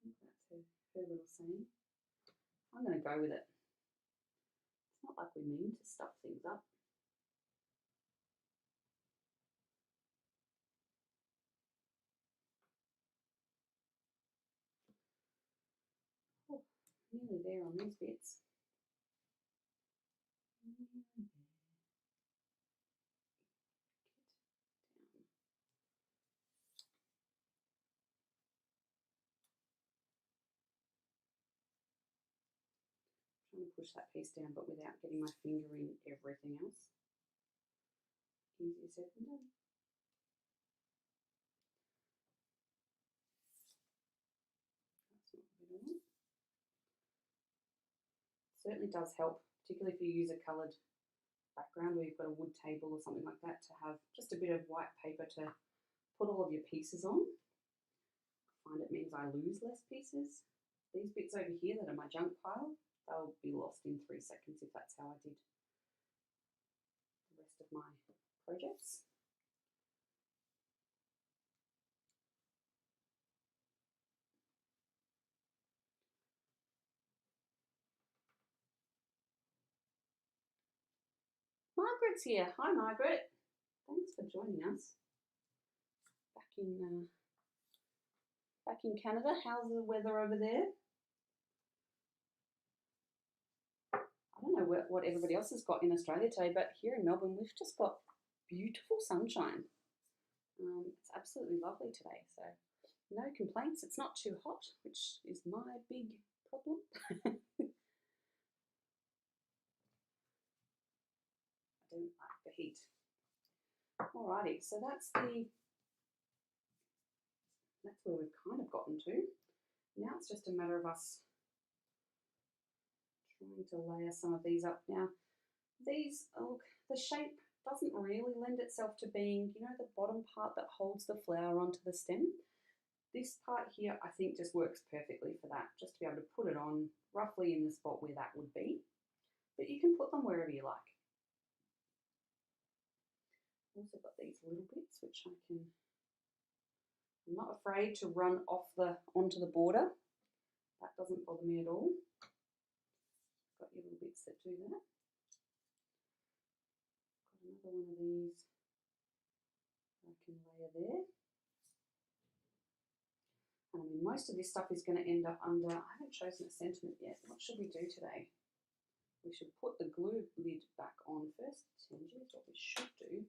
I think that's her little saying. I'm going to go with it. It's not like we mean to stuff things up. Oh, nearly there on these bits. Trying to push that piece down, but without getting my finger in everything else. Easier said than done. That's not what I want. Certainly does help, particularly if you use a coloured background where you've got a wood table or something like that, to have just a bit of white paper to put all of your pieces on. I find it means I lose less pieces. These bits over here that are my junk pile, they'll be lost in 3 seconds if that's how I did the rest of my projects. Margaret's here. Hi, Margaret. Thanks for joining us. Back in Canada. How's the weather over there? I don't know what everybody else has got in Australia today, but here in Melbourne, we've just got beautiful sunshine. It's absolutely lovely today, so no complaints. It's not too hot, which is my big problem. I don't like the heat. Alrighty, so that's where we've kind of gotten to. Now it's just a matter of us trying to layer some of these up. Now these, look, the shape doesn't really lend itself to being, you know, the bottom part that holds the flower onto the stem. This part here, I think, just works perfectly for that, just to be able to put it on roughly in the spot where that would be. But you can put them wherever you like. I've also got these little bits which I'm not afraid to run onto the border. That doesn't bother me at all. Got your little bits that do that. Got another one of these I can layer there. And I mean, most of this stuff is going to end up under, I haven't chosen a sentiment yet. What should we do today? We should put the glue lid back on first. Here's what we should do.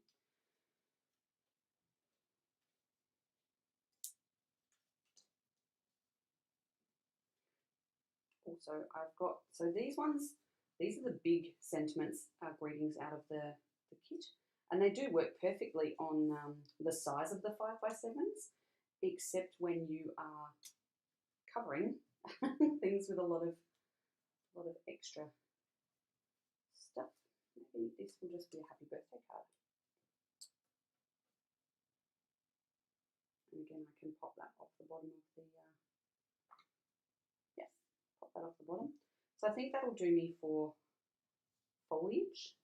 Also, I've got, so these are the big sentiments, greetings out of the kit. And they do work perfectly on the size of the 5x7s, except when you are covering things with a lot of extra stuff. Maybe this will just be a happy birthday card. And again, I can pop that off the bottom of the, yes, pop that off the bottom. So I think that'll do me for foliage.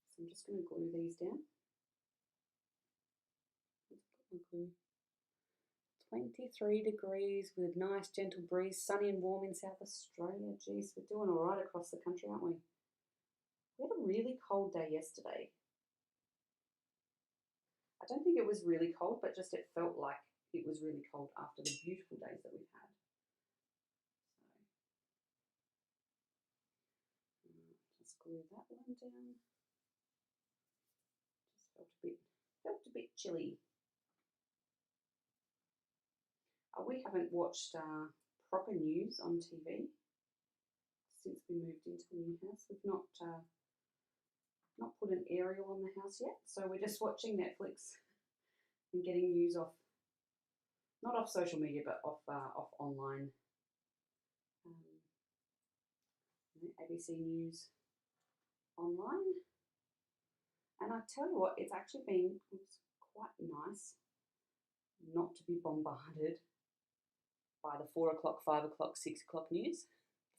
So I'm just going to glue these down. Glue. 23 degrees with nice gentle breeze, sunny and warm in South Australia. Geez, we're doing all right across the country, aren't we? We had a really cold day yesterday. I don't think it was really cold, but just it felt like it was really cold after the beautiful days that we've had. So, just glue that one down. Just felt a bit chilly. We haven't watched proper news on TV since we moved into the new house. We've not put an aerial on the house yet, so we're just watching Netflix and getting news off, not off social media, but off online. ABC News online. And I tell you what, it's actually been quite nice not to be bombarded by the 4 o'clock, 5 o'clock, 6 o'clock news.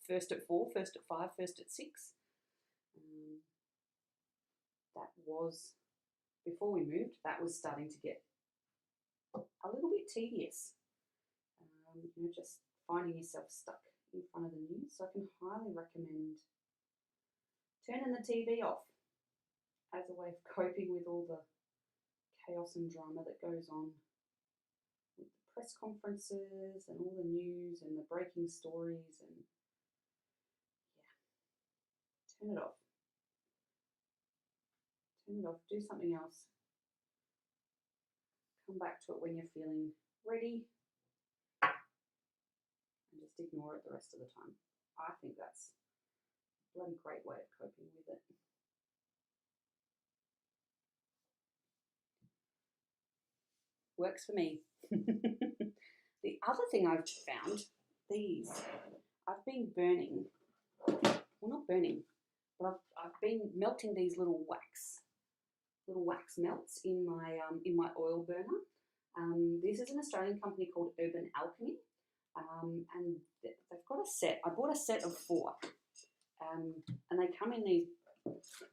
First at 4, first at 5, first at 6. That was, before we moved, that was starting to get a little bit tedious. You know, just finding yourself stuck in front of the news. So I can highly recommend turning the TV off as a way of coping with all the chaos and drama that goes on with the press conferences and all the news and the breaking stories, and yeah, turn it off. Turn it off, do something else. Come back to it when you're feeling ready and just ignore it the rest of the time. I think that's a bloody great way of coping with it. Works for me. The other thing I've found, I've been burning, well, not burning, but I've been melting these little wax melts in my oil burner. This is an Australian company called Urban Alchemy, and they've got a set. I bought a set of 4, and they come in these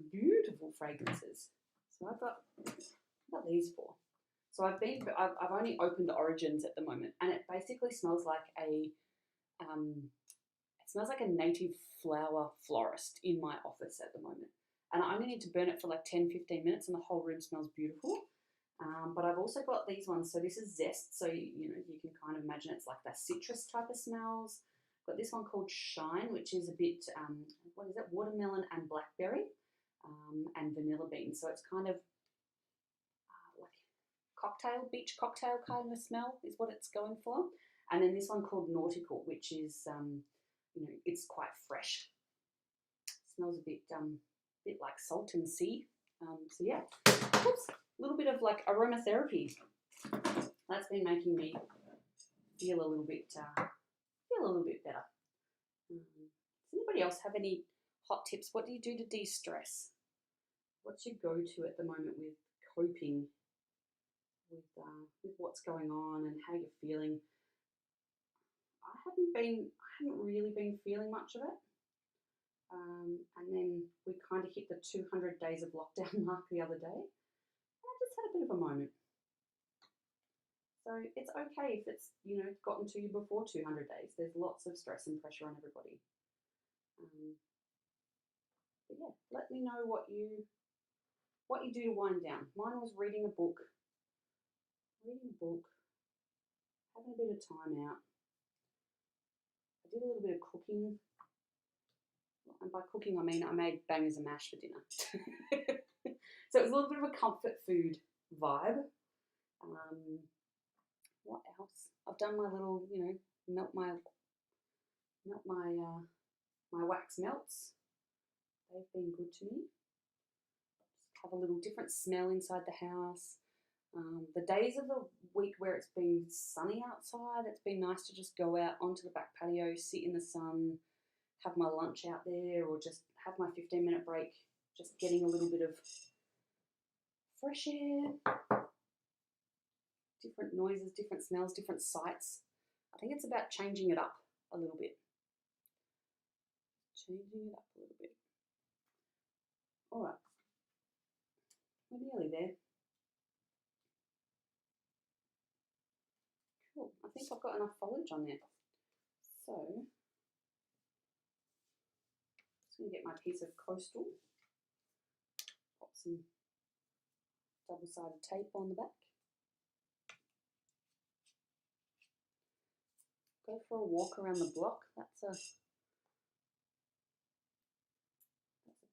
beautiful fragrances. So I've got these 4. So I've only opened Origins at the moment, and it basically smells like a native flower florist in my office at the moment. And I only need to burn it for like 10-15 minutes, and the whole room smells beautiful. But I've also got these ones. So this is Zest. So you can kind of imagine it's like that citrus type of smells. I've got this one called Shine, which is a bit what is it? Watermelon and blackberry, and vanilla bean. So it's kind of beach cocktail kind of smell is what it's going for. And then this one called Nautical, which is it's quite fresh. Smells a bit like salt and sea. So yeah, oops, a little bit of like aromatherapy. That's been making me feel a little bit better. Does anybody else have any hot tips? What do you do to de-stress? What's your go-to at the moment with coping with what's going on and how you're feeling? I hadn't really been feeling much of it. And then we kind of hit the 200 days of lockdown mark the other day. And I just had a bit of a moment. So it's okay if it's, gotten to you before 200 days. There's lots of stress and pressure on everybody. But yeah, let me know what you do to wind down. Mine was reading a book, having a bit of time out. I did a little bit of cooking. And by cooking, I mean I made bangers and mash for dinner. So it was a little bit of a comfort food vibe. What else? I've done my little, melt my wax melts. They've been good to me. Just have a little different smell inside the house. The days of the week where it's been sunny outside, it's been nice to just go out onto the back patio, sit in the sun, have my lunch out there, or just have my 15-minute break, just getting a little bit of fresh air, different noises, different smells, different sights. I think it's about changing it up a little bit. Changing it up a little bit. All right, we're nearly there. Cool, I think I've got enough foliage on there. So, just going to get my piece of coastal, pop some double-sided tape on the back. Go for a walk around the block. That's a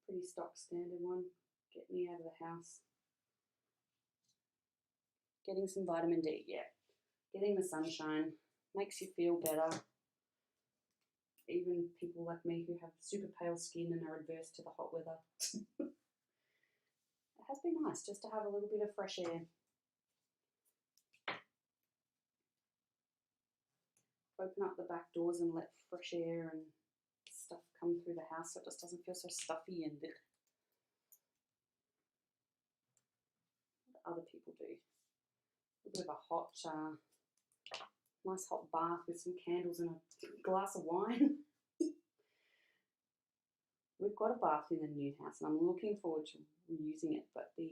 pretty stock standard one. Get me out of the house. Getting some vitamin D, yeah. Getting the sunshine makes you feel better. Even people like me who have super pale skin and are adverse to the hot weather. It has been nice just to have a little bit of fresh air. Open up the back doors and let fresh air and stuff come through the house so it just doesn't feel so stuffy and what do other people do? A bit of a hot, nice hot bath with some candles and a glass of wine. We've got a bath in the new house and I'm looking forward to reusing it, but the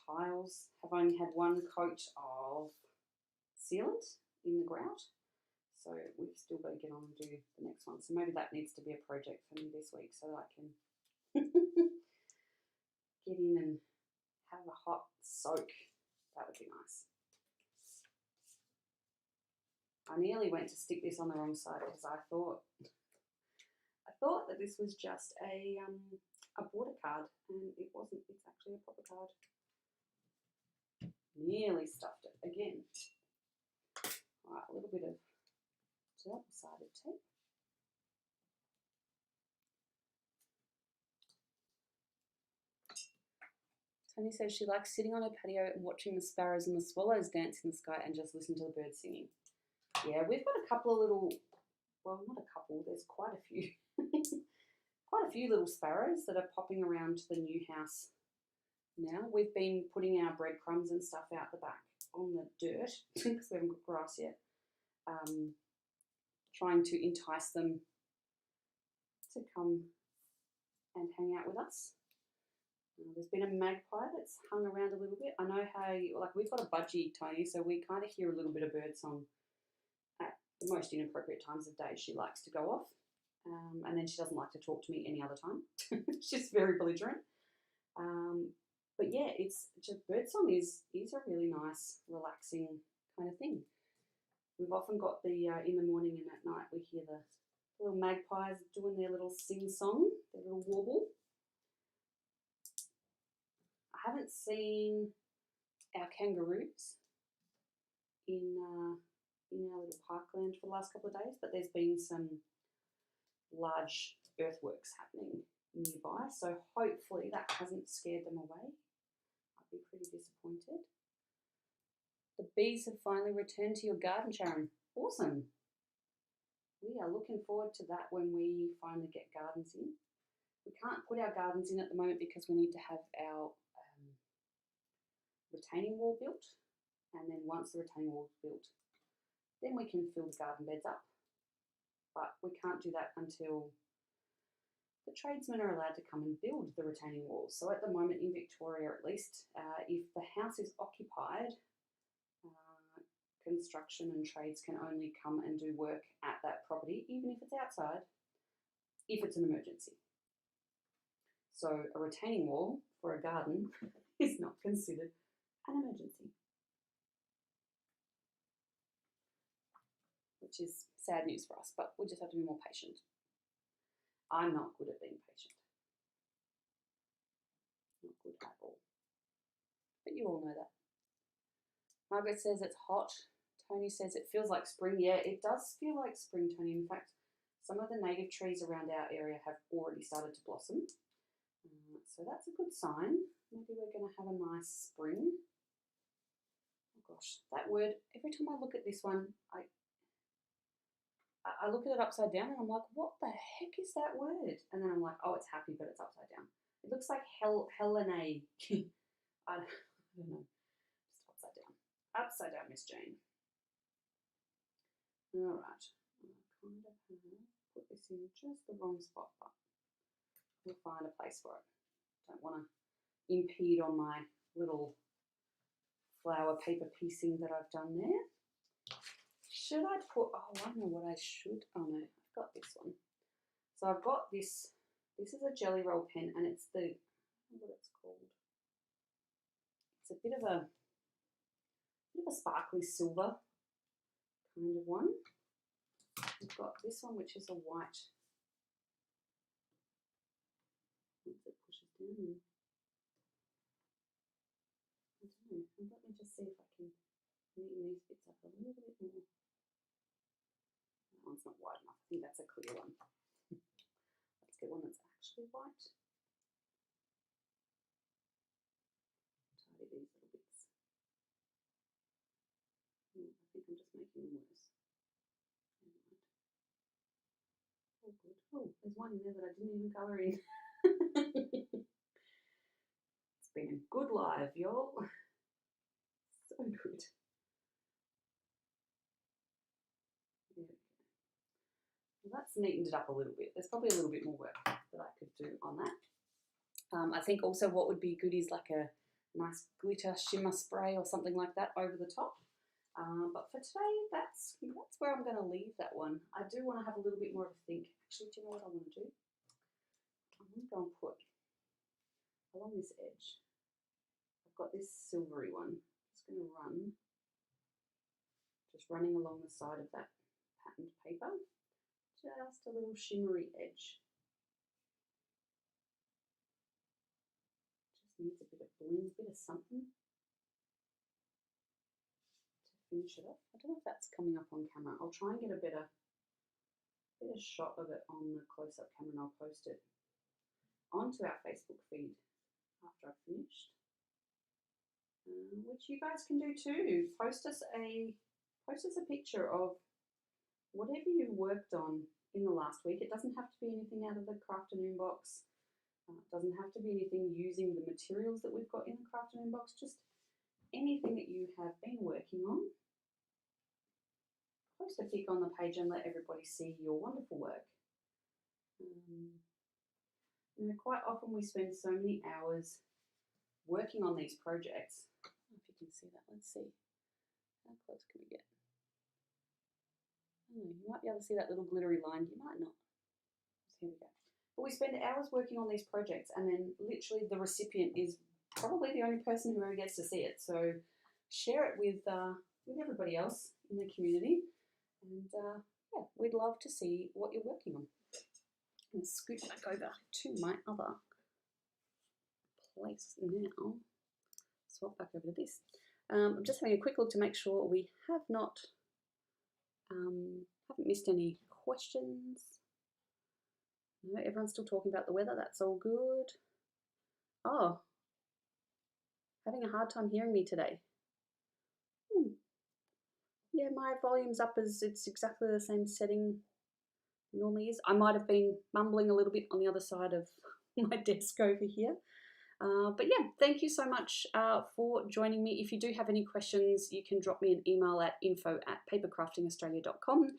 tiles have only had one coat of sealant in the grout, so we've still got to get on and do the next one. So maybe that needs to be a project for me this week so that I can get in and have a hot soak. That would be nice. I nearly went to stick this on the wrong side because I thought that this was just a border card, and it wasn't. It's actually a proper card. Nearly stuffed it again. All right, a little bit of double-sided tape. Tony says she likes sitting on her patio and watching the sparrows and the swallows dance in the sky and just listen to the birds singing. Yeah, we've got a couple of little, well, not a couple, there's quite a few. Quite a few little sparrows that are popping around the new house now. We've been putting our breadcrumbs and stuff out the back on the dirt because we haven't got grass yet. Trying to entice them to come and hang out with us. There's been a magpie that's hung around a little bit. I know how, like we've got a budgie, Tony, so we kind of hear a little bit of birdsong at the most inappropriate times of day. She likes to go off, and then she doesn't like to talk to me any other time. She's very belligerent. But yeah, it's just birdsong is a really nice, relaxing kind of thing. We've often got the in the morning and at night we hear the little magpies doing their little sing-song, their little warble. I haven't seen our kangaroos in our little parkland for the last couple of days, but there's been some large earthworks happening nearby, so hopefully that hasn't scared them away. I'd be pretty disappointed. The bees have finally returned to your garden, Sharon. Awesome. We are looking forward to that when we finally get gardens in. We can't put our gardens in at the moment because we need to have our retaining wall built, and then once the retaining wall is built, then we can fill the garden beds up. But we can't do that until the tradesmen are allowed to come and build the retaining walls. So at the moment in Victoria at least, if the house is occupied, construction and trades can only come and do work at that property, even if it's outside, if it's an emergency. So a retaining wall for a garden is not considered an emergency, which is sad news for us, but we'll just have to be more patient. I'm not good at being patient. Not good at all. But you all know that. Margaret says it's hot. Tony says it feels like spring. Yeah, it does feel like spring, Tony. In fact, some of the native trees around our area have already started to blossom. So that's a good sign. Maybe we're going to have a nice spring. Oh gosh, that word, every time I look at this one, I look at it upside down and I'm like, what the heck is that word? And then I'm like, oh, it's happy, but it's upside down. It looks like Helene. I don't know. Just upside down. Upside down, Miss Jane. All right. I kind of put this in just the wrong spot, but we'll find a place for it. Don't want to impede on my little flower paper piecing that I've done there. Should I put, oh, I don't know what I should, oh no, I've got this one. So I've got this is a jelly roll pen, and it's the, I don't know what it's called. It's a bit of a sparkly silver kind of one. I've got this one, which is a white. Once it pushes down, I don't know. Let me just see if I can neaten these bits up a little bit more. That one's not wide enough. I think that's a clear one. Let's get one that's actually white. Tidy these little bits. I think I'm just making them worse. Oh, good. Oh, there's one in there that I didn't even colour in. It's been a good live, y'all. So good. There we go. Well, that's neatened it up a little bit. There's probably a little bit more work that I could do on that. I think also what would be good is like a nice glitter shimmer spray or something like that over the top. But for today, that's where I'm going to leave that one. I do want to have a little bit more of a think. Actually, do you know what I want to do? I'm going to go and put along this edge. I've got this silvery one. I'm just going to run, just running along the side of that patterned paper, just a little shimmery edge. Just needs a bit of bling, a bit of something to finish it off. I don't know if that's coming up on camera. I'll try and get a better shot of it on the close-up camera, and I'll post it onto our Facebook feed after I've finished, which you guys can do too. Post us a picture of whatever you've worked on in the last week. It doesn't have to be anything out of the Crafternoon box. It doesn't have to be anything using the materials that we've got in the Crafternoon box. Just anything that you have been working on. Post a pic on the page and let everybody see your wonderful work. You know, quite often we spend so many hours working on these projects. I don't know if you can see that. Let's see. How close can we get? Oh, you might be able to see that little glittery line. You might not. So here we go. But we spend hours working on these projects, and then literally the recipient is probably the only person who ever gets to see it. So share it with everybody else in the community. And yeah, we'd love to see what you're working on. I'm going to scoot back over to my other place now. Swap back over to this. I'm just having a quick look to make sure we have not haven't missed any questions. No, everyone's still talking about the weather. That's all good. Oh, having a hard time hearing me today. Yeah, my volume's up as it's exactly the same setting it normally is. I might have been mumbling a little bit on the other side of my desk over here. But yeah, thank you so much for joining me. If you do have any questions, you can drop me an email at info@papercraftingaustralia.com,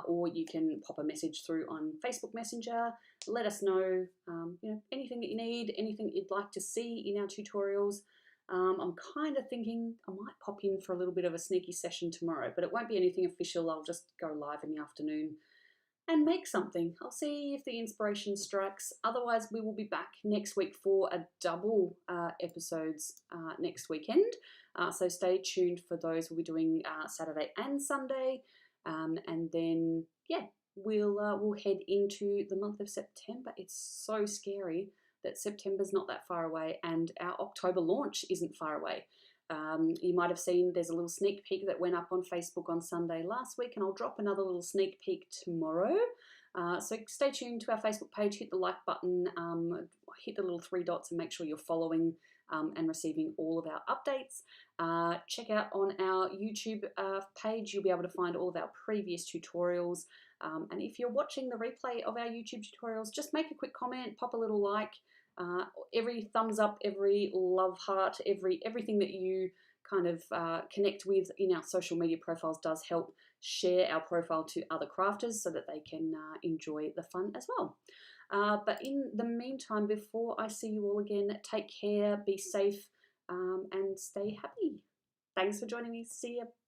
or you can pop a message through on Facebook Messenger. Let us know, you know, anything that you need, anything you'd like to see in our tutorials. I'm kind of thinking I might pop in for a little bit of a sneaky session tomorrow, but it won't be anything official. I'll just go live in the afternoon and make something. I'll see if the inspiration strikes. Otherwise, we will be back next week for a double episodes next weekend. So stay tuned for those. We'll be doing Saturday and Sunday. And then, yeah, we'll head into the month of September. It's so scary that September's not that far away, and our October launch isn't far away. You might have seen there's a little sneak peek that went up on Facebook on Sunday last week, and I'll drop another little sneak peek tomorrow. So stay tuned to our Facebook page, hit the like button, hit the little 3 dots and make sure you're following and receiving all of our updates. Check out on our YouTube page, you'll be able to find all of our previous tutorials. And if you're watching the replay of our YouTube tutorials, just make a quick comment, pop a little like. Every thumbs up, every love heart, everything that you kind of connect with in our social media profiles does help share our profile to other crafters so that they can enjoy the fun as well. But in the meantime, before I see you all again, take care, be safe, and stay happy. Thanks for joining me. See you.